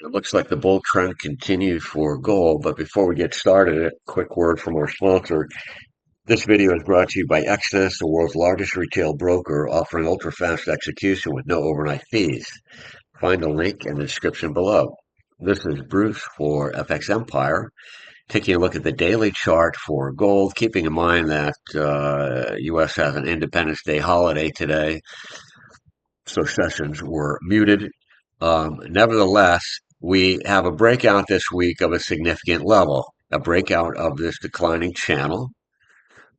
It looks like the bull trend continues for gold, but before we get started, a quick word from our sponsor. This video is brought to you by Exodus, the world's largest retail broker, offering ultra-fast execution with no overnight fees. Find the link in the description below. This is Bruce for FXEmpire, taking a look at the daily chart for gold, keeping in mind that U.S. has an Independence Day holiday today, so sessions were muted. Nevertheless, we have a breakout this week of a significant level, a breakout of this declining channel,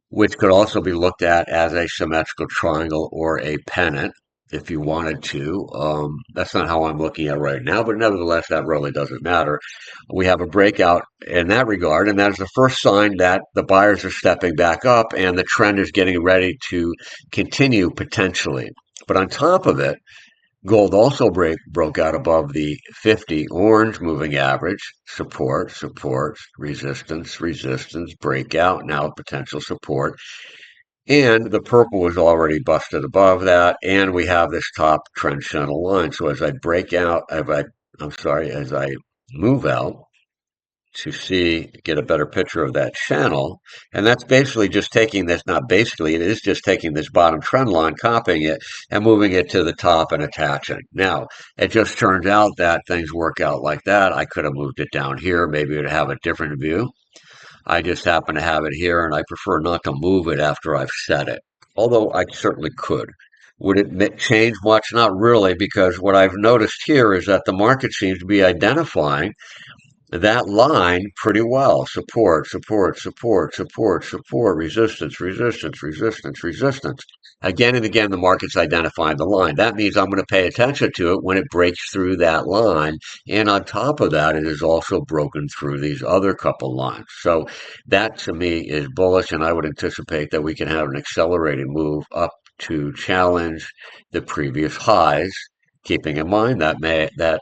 which could also be looked at as a symmetrical triangle or a pennant if you wanted to. That's not how I'm looking at it right now, but nevertheless, that really doesn't matter. We have a breakout in that regard, and that is the first sign that the buyers are stepping back up and the trend is getting ready to continue potentially. But on top of it, gold also broke out above the 50 orange moving average, support, resistance, breakout, now potential support. And the purple was already busted above that, and we have this top trend channel line. So as I break out, as I move out, to get a better picture of that channel. And that's basically just taking this, not basically, it is just taking this bottom trend line, copying it, and moving it to the top and attaching. Now, it just turns out that things work out like that. I could have moved it down here. Maybe it would have a different view. I just happen to have it here, and I prefer not to move it after I've set it, although I certainly could. Would it change much? Not really, because what I've noticed here is that the market seems to be identifying that line pretty well. Support, resistance. Again and again, the market's identifying the line. That means I'm going to pay attention to it when it breaks through that line. And on top of that, it has also broken through these other couple lines. So that to me is bullish, and I would anticipate that we can have an accelerated move up to challenge the previous highs, keeping in mind that that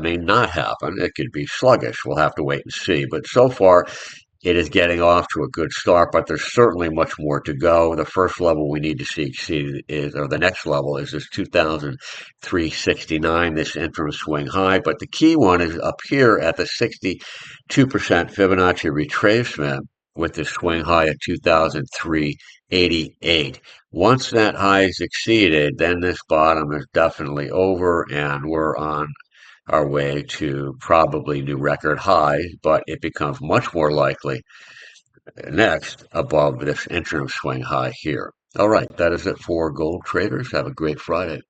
may not happen. It could be sluggish. We'll have to wait and see. But so far, it is getting off to a good start, but there's certainly much more to go. The first level we need to see exceeded or the next level is this 2,369, this interim swing high. But the key one is up here at the 62% Fibonacci retracement with the swing high at 2,388. Once that high is exceeded, then this bottom is definitely over, and we're on our way to probably new record highs, but it becomes much more likely next above this interim swing high here. All right, that is it for gold traders. Have a great Friday.